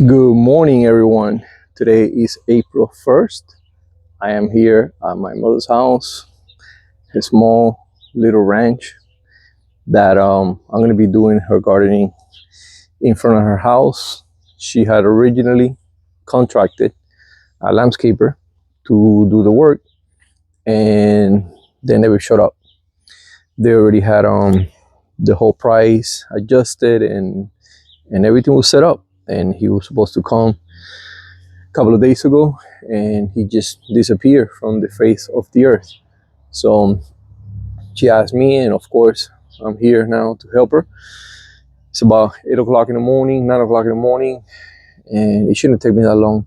Good morning, everyone. Today is April 1st. I am here at my mother's house, a small little ranch that I'm going to be doing her gardening in front of her house. She had originally contracted a landscaper to do the work, and they never showed up. They already had the whole price adjusted and everything was set up, and he was supposed to come couple of days ago, and he just disappeared from the face of the earth. So she asked me, and of course I'm here now to help her. It's about 8 o'clock in the morning, 9 o'clock in the morning, and it shouldn't take me that long.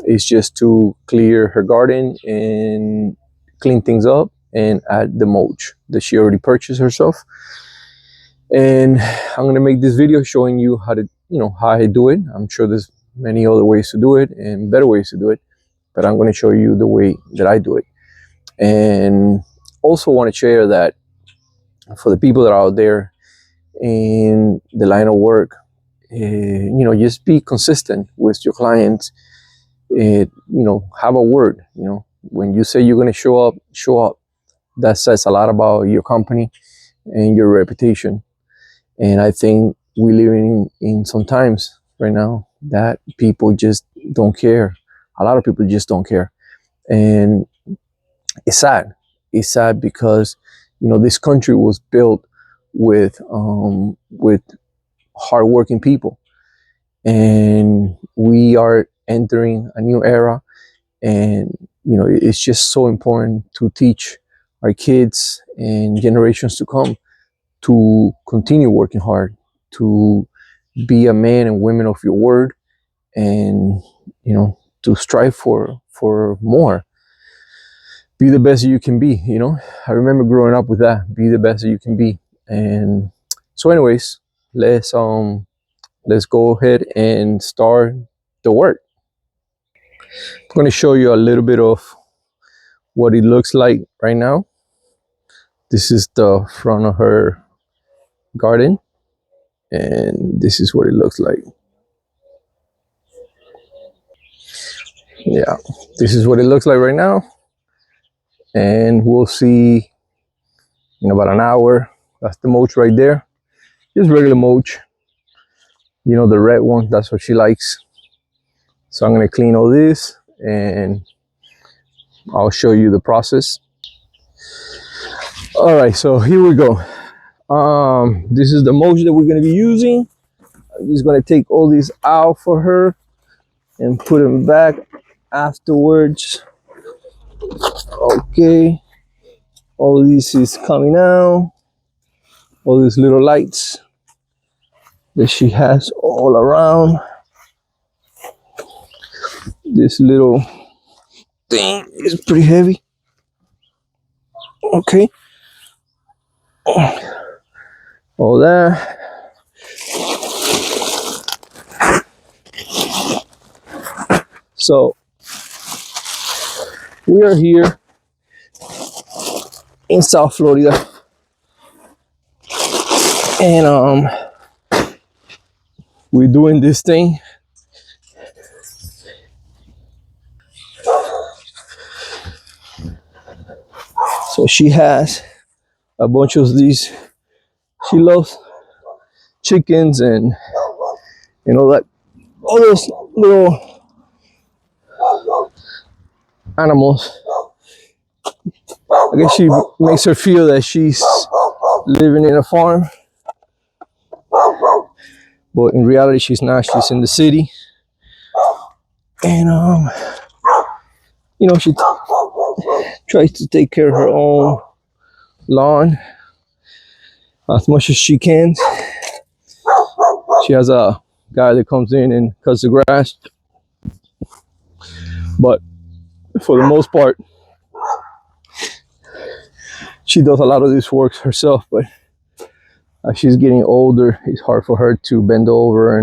It's just to clear her garden and clean things up and add the mulch that she already purchased herself. And I'm going to make this video showing you how to, how I do it. I'm sure there's many other ways to do it and better ways to do it, but I'm going to show you the way that I do it. And also want to share that for the people that are out there in the line of work, just be consistent with your clients. Have a word. When you say you're going to show up. That says a lot about your company and your reputation. And I think we live in some times right now that people just don't care. A lot of people just don't care. And it's sad. It's sad because, this country was built with hardworking people. And we are entering a new era. And, it's just so important to teach our kids and generations to come to continue working hard, to be a man and women of your word, and to strive for more. Be the best you can be. I remember growing up with that. Be the best that you can be. And so, anyways, let's go ahead and start the work. I'm going to show you a little bit of what it looks like right now. This is the front of her garden, and this is what it looks like. Yeah, this is what it looks like right now, and we'll see in about an hour. That's the mulch right there, just regular mulch, the red one. That's what she likes. So I'm going to clean all this and I'll show you the process. All right, so here we go. This is the mulch that we're going to be using. I'm just going to take all these out for her and put them back afterwards. Okay, all of this is coming out. All these little lights that she has all around. This little thing is pretty heavy. Okay, all that. So we are here in South Florida, and we're doing this thing. So she has a bunch of these. She loves chickens and all those little animals. I guess she makes her feel that she's living in a farm, but in reality she's not. She's in the city, and she tries to take care of her own lawn as much as she can. She has a guy that comes in and cuts the grass, but for the most part she does a lot of this work herself. But as she's getting older, it's hard for her to bend over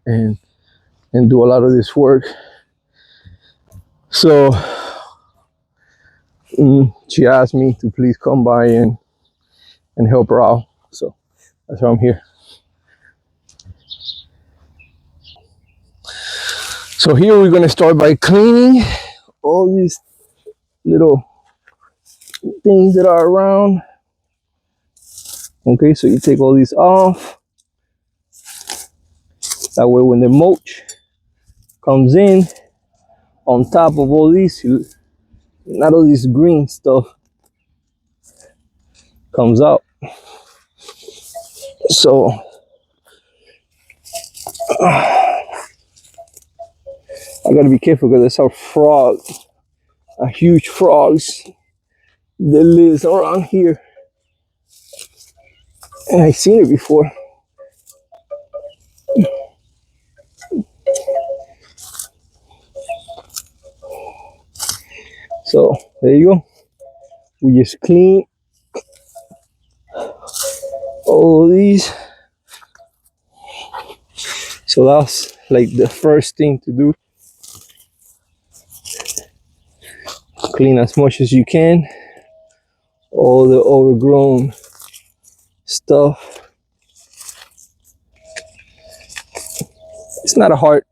and do a lot of this work. So she asked me to please come by and help her out. So that's why I'm here. So here we're gonna start by cleaning all these little things that are around. Okay, so you take all these off. That way when the mulch comes in on top of all these, not all this green stuff comes out. So I gotta be careful because there's a frog, a huge frogs that lives around here. And I've seen it before. So there you go. We just clean all these. So that's like the first thing to do. Clean as much as you can. All the overgrown stuff. It's not a hard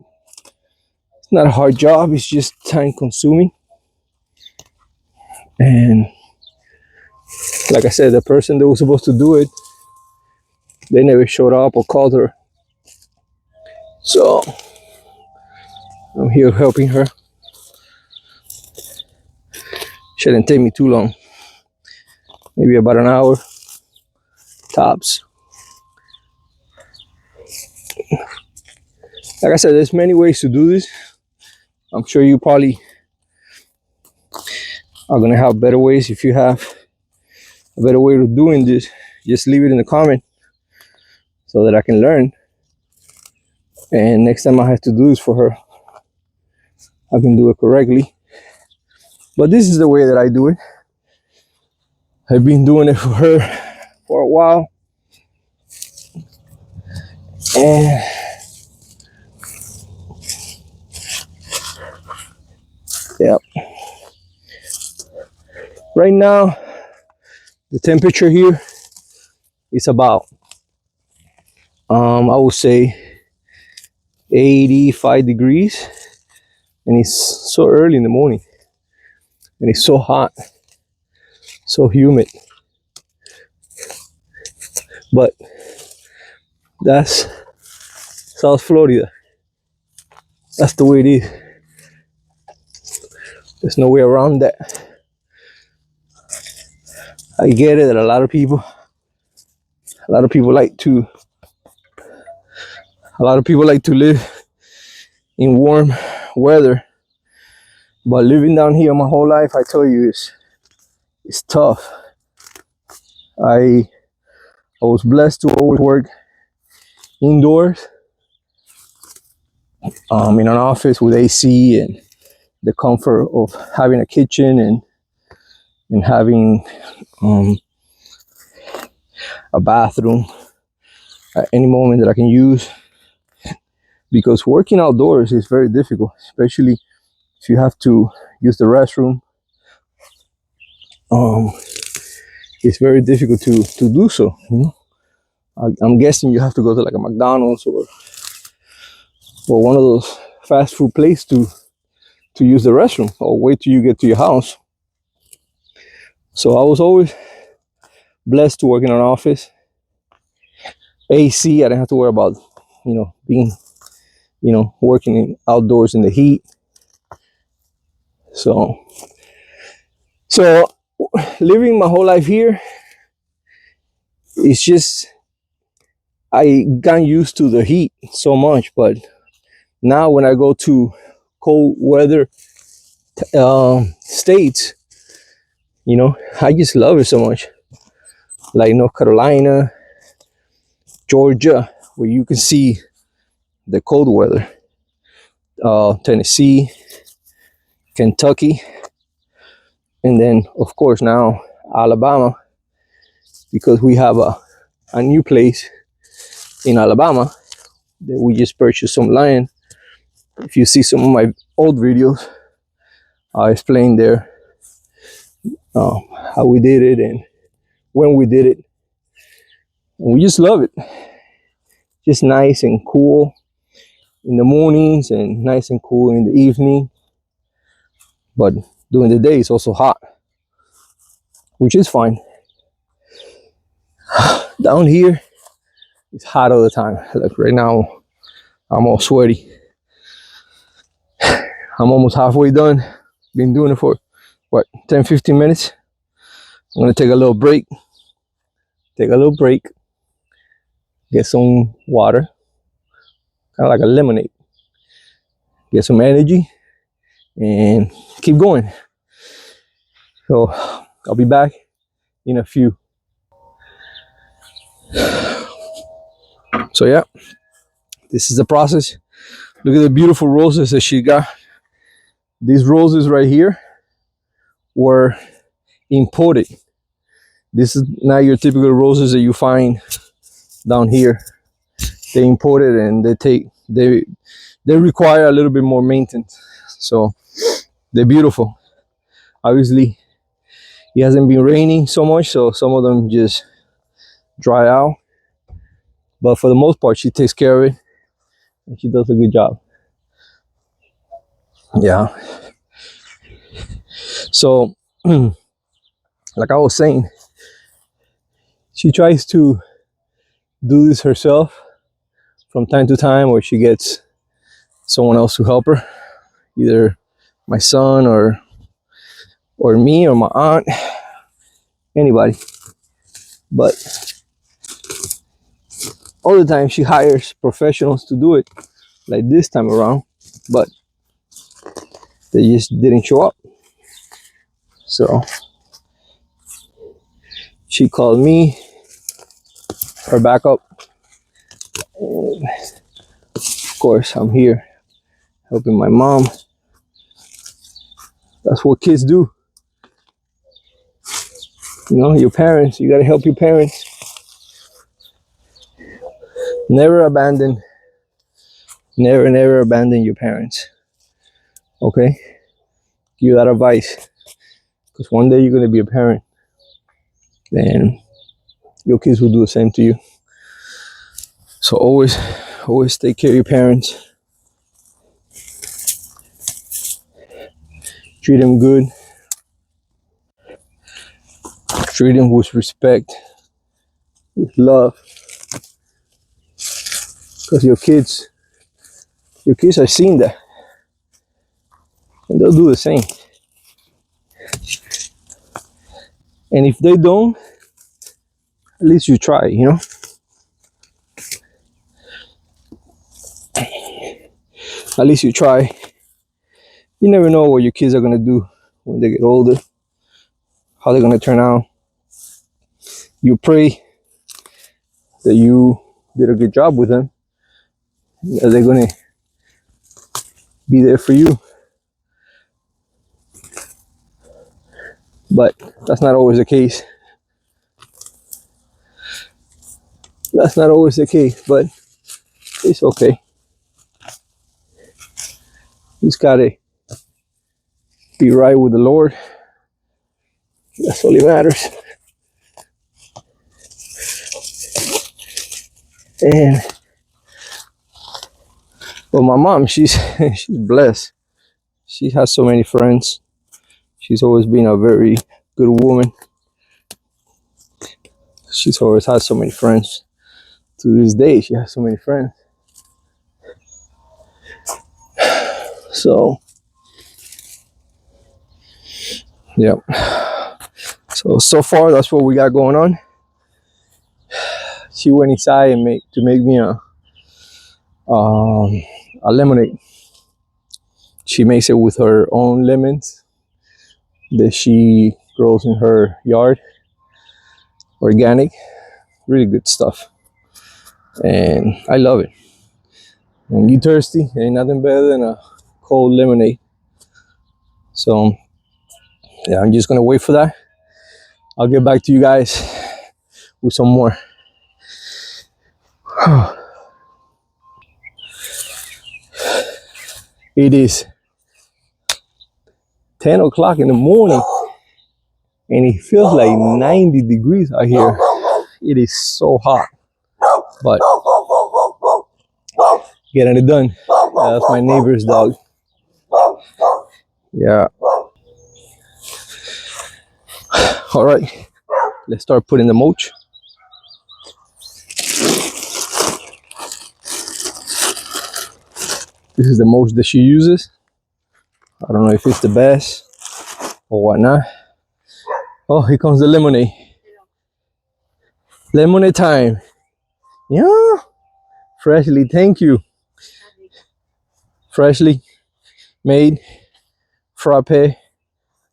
job. It's just time consuming. And like I said, the person that was supposed to do it, they never showed up or called her. So I'm here helping her. Shouldn't take me too long. Maybe about an hour tops. Like I said, there's many ways to do this. I'm sure you probably are gonna have better ways. If you have a better way of doing this, just leave it in the comment so that I can learn. And next time I have to do this for her, I can do it correctly. But this is the way that I do it. I've been doing it for her for a while. And yeah. Right now, the temperature here is about, I would say 85 degrees. And it's so early in the morning. And it's so hot, so humid. But that's South Florida. That's the way it is. There's no way around that. I get it that a lot of people like to live in warm weather. But living down here my whole life, I tell you, it's tough. I was blessed to always work indoors, in an office with AC and the comfort of having a kitchen and having a bathroom at any moment that I can use. Because working outdoors is very difficult, especially if you have to use the restroom. It's very difficult to do so. You know? I'm guessing you have to go to like a McDonald's or one of those fast food places to use the restroom, or wait till you get to your house. So I was always blessed to work in an office. AC, I didn't have to worry about, being, working outdoors in the heat. So living my whole life here, it's just, I got used to the heat so much. But now when I go to cold weather states, I just love it so much. Like North Carolina, Georgia, where you can see the cold weather. Tennessee, Kentucky, and then of course now Alabama, because we have a new place in Alabama that we just purchased some land. If you see some of my old videos, I explained there how we did it and when we did it. And we just love it. Just nice and cool. in the mornings and nice and cool in the evening. But during the day, it's also hot, which is fine. Down here, it's hot all the time. Like right now, I'm all sweaty. I'm almost halfway done. Been doing it for what, 10-15 minutes. I'm gonna take a little break. Get some water, kind of like a lemonade. Get some energy and keep going. So I'll be back in a few. So yeah, this is the process. Look at the beautiful roses that she got. These roses right here were imported. This is not your typical roses that you find down here. They imported and they require a little bit more maintenance. So they're beautiful. Obviously, it hasn't been raining so much, so some of them just dry out. But for the most part, she takes care of it and she does a good job. Yeah. So, like I was saying, she tries to do this herself from time to time, or she gets someone else to help her, either my son or me or my aunt, anybody. But all the time she hires professionals to do it, like this time around, but they just didn't show up. So she called me, her backup, and of course I'm here helping my mom. That's what kids do. You know, your parents, you gotta help your parents. Never abandon your parents. Okay? Give you that advice. Because one day you're gonna be a parent. And your kids will do the same to you. So always take care of your parents. Treat them good. Treat them with respect, with love. Because your kids have seen that. And they'll do the same. And if they don't, at least you try, you know? At least you try. You never know what your kids are gonna do when they get older, how they're gonna turn out. You pray that you did a good job with them, that they're gonna be there for you. But that's not always the case. That's not always the case, but it's okay. You just gotta be right with the Lord. That's all that matters. And but my mom, she's blessed. She has so many friends. She's always been a very good woman. She's always had so many friends. To this day, she has so many friends. So, yep. So far, that's what we got going on. She went inside and make me a lemonade. She makes it with her own lemons that she grows in her yard. Organic, really good stuff. And I love it. When you're thirsty, ain't nothing better than a cold lemonade. So yeah, I'm just gonna wait for that. I'll get back to you guys with some more. It is 10 o'clock in the morning and it feels like 90 degrees out here. It is so hot, but getting it done. That's my neighbor's dog. Yeah. All right. Let's start putting the mulch. This is the mulch that she uses. I don't know if it's the best or whatnot. Oh, here comes the lemonade. Lemonade time. Yeah. Freshly, thank you. Freshly made frappe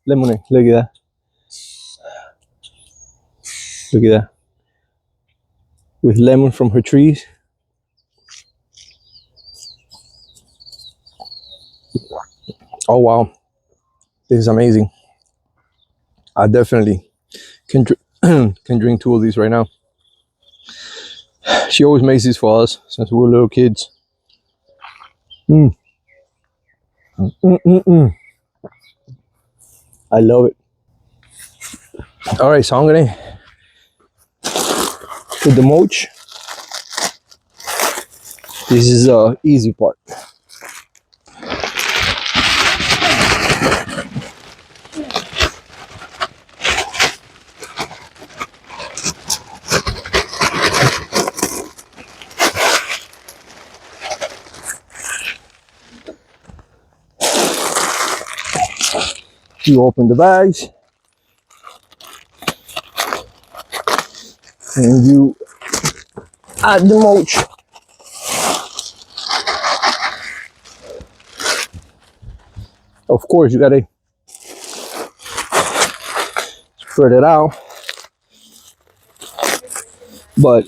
lemonade. Look at that. Look at that. With lemon from her trees. Oh wow. This is amazing. I definitely can can drink 2 of these right now. She always makes these for us since we were little kids. I love it. All right, so I'm gonna put the mulch. This is the easy part. You open the bags and you add the mulch. Of course, you gotta spread it out, but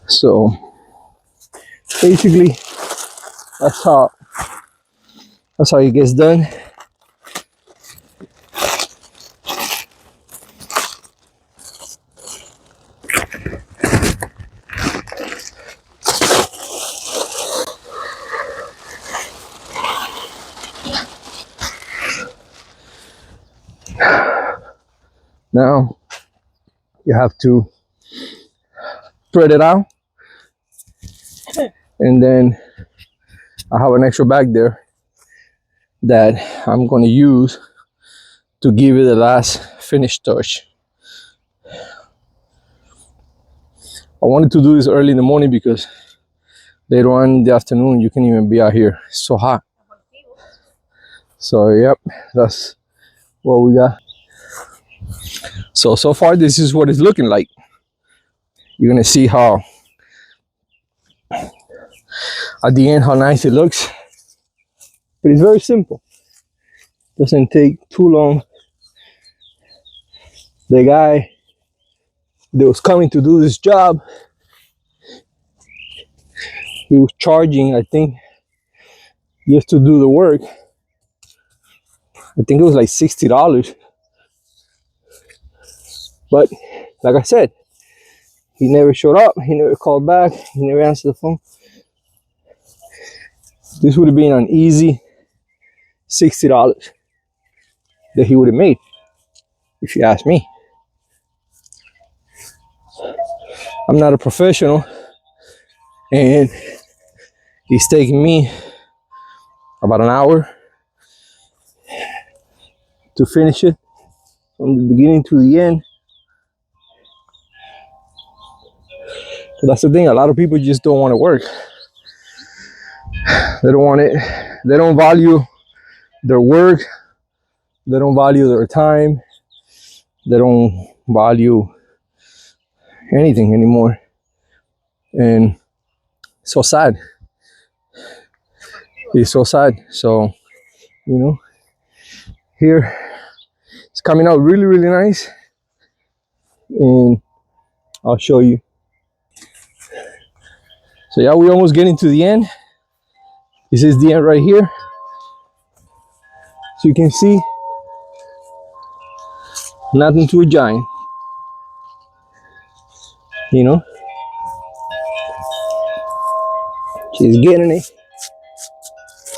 so basically that's how it gets done. Now you have to spread it out, and then I have an extra bag there that I'm going to use to give it the last finish touch. I wanted to do this early in the morning because later on in the afternoon you can't even be out here. It's so hot. So yep, that's what we got. So far this is what it's looking like. You're gonna see how at the end how nice it looks. But it's very simple. Doesn't take too long. The guy that was coming to do this job, he was charging, I think, just to do the work. I think it was like $60. But like I said, he never showed up, he never called back, he never answered the phone. This would have been an easy $60 that he would have made, if you ask me. I'm not a professional, and it's taking me about an hour to finish it from the beginning to the end. So that's the thing, a lot of people just don't want to work. They don't want it. They don't value their work. They don't value their time. They don't value anything anymore. And so sad. It's so sad. So, you know, here it's coming out really, really nice. And I'll show you. So yeah, we're almost getting to the end. This is the end right here. So you can see Nothing to a giant, you know. She's getting it.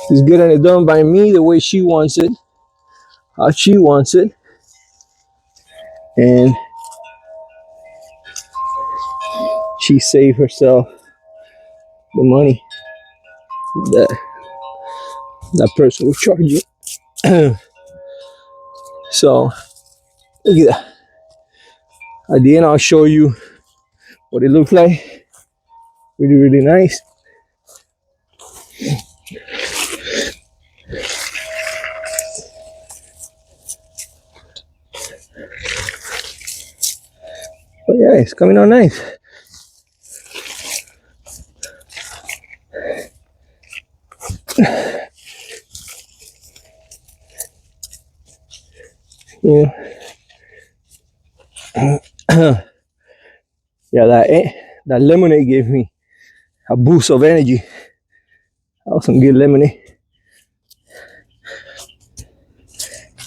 She's getting it done by me the way she wants it, how she wants it, and she saved herself the money that that person was charging. So look at that. At the end, I'll show you what it looks like. Really, really nice. But yeah, it's coming out nice. Yeah, yeah. That lemonade gave me a boost of energy. That was some good lemonade.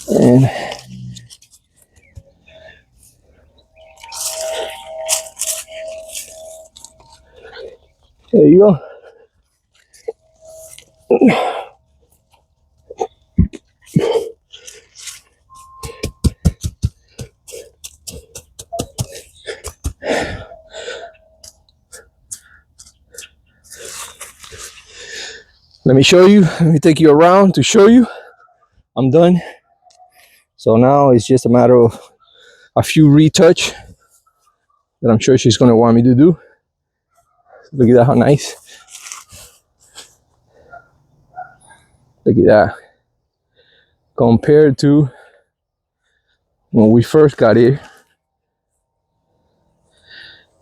And there you go. Let me show you. Let me take you around to show you. I'm done. So now it's just a matter of a few retouch that I'm sure she's gonna want me to do. Look at that, how nice. Look at that. Compared to when we first got here.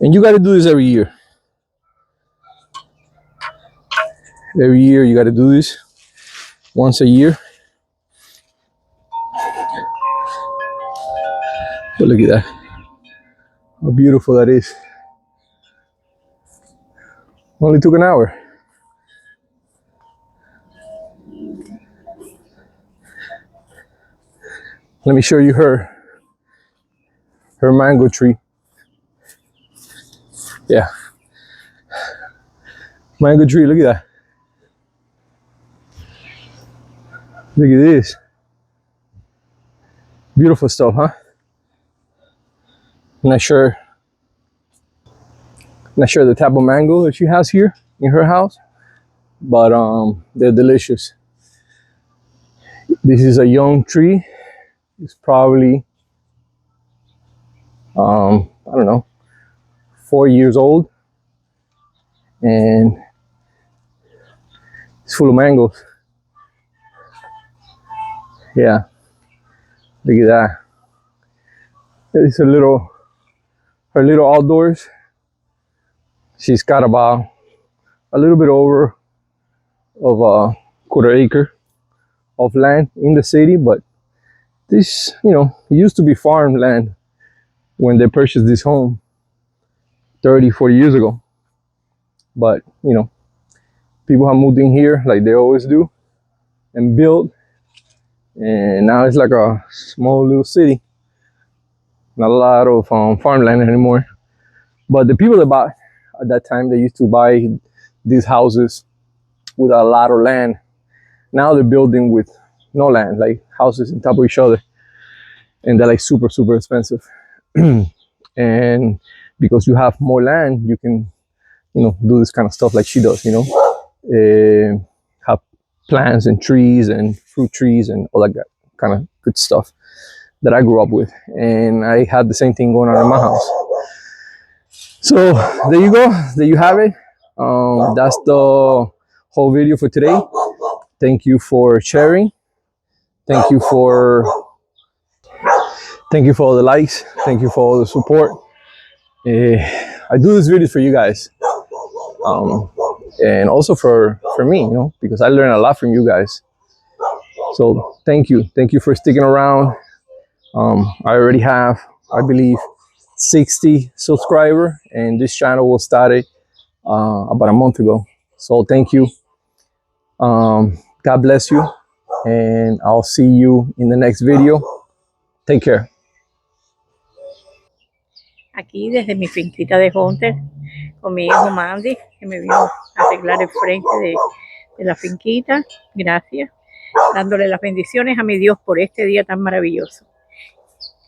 And you gotta do this every year. Every year you gotta do this once a year. But look at that. How beautiful that is. Only took an hour. Let me show you her mango tree. Yeah. Mango tree, look at that. Look at this. Beautiful stuff, huh? Not sure the type of mango that she has here in her house, but they're delicious. This is a young tree. It's probably I don't know, 4 years old, and it's full of mangoes. Yeah, look at that. It's her little outdoors. She's got about a little bit over of a quarter acre of land in the city, but this, used to be farmland when they purchased this home 30, 40 years ago. But, people have moved in here like they always do and built, and now it's like a small little city. Not a lot of farmland anymore. But the people that bought at that time, they used to buy these houses with a lot of land. Now they're building with no land, like houses on top of each other, and they're like super, super expensive. And because you have more land, you can, do this kind of stuff like she does. Have plants and trees and fruit trees and all that kind of good stuff that I grew up with, and I had the same thing going on in my house. So there you go. There you have it. That's the whole video for today. Thank you for sharing. Thank you for all the likes. Thank you for all the support. I do this video for you guys, and also for me, because I learn a lot from you guys. So thank you for sticking around. I already have, I believe, 60 subscribers, and this channel was started about a month ago. So thank you. God bless you, and I'll see you in the next video. Take care. aquí desde mi finquita de Hunter con mi hijo Mandy, que me vino a arreglar el frente de la finquita. Gracias. Dándole las bendiciones a mi Dios por este día tan maravilloso.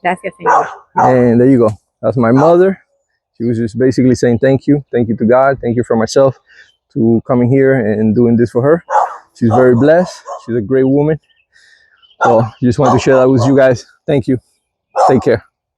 Gracias, Señor. And there you go. That's my mother. She was just basically saying thank you to God, thank you for myself to coming here and doing this for her. She's very blessed. She's a great woman. So just wanted to share that with you guys. Thank you. Take care.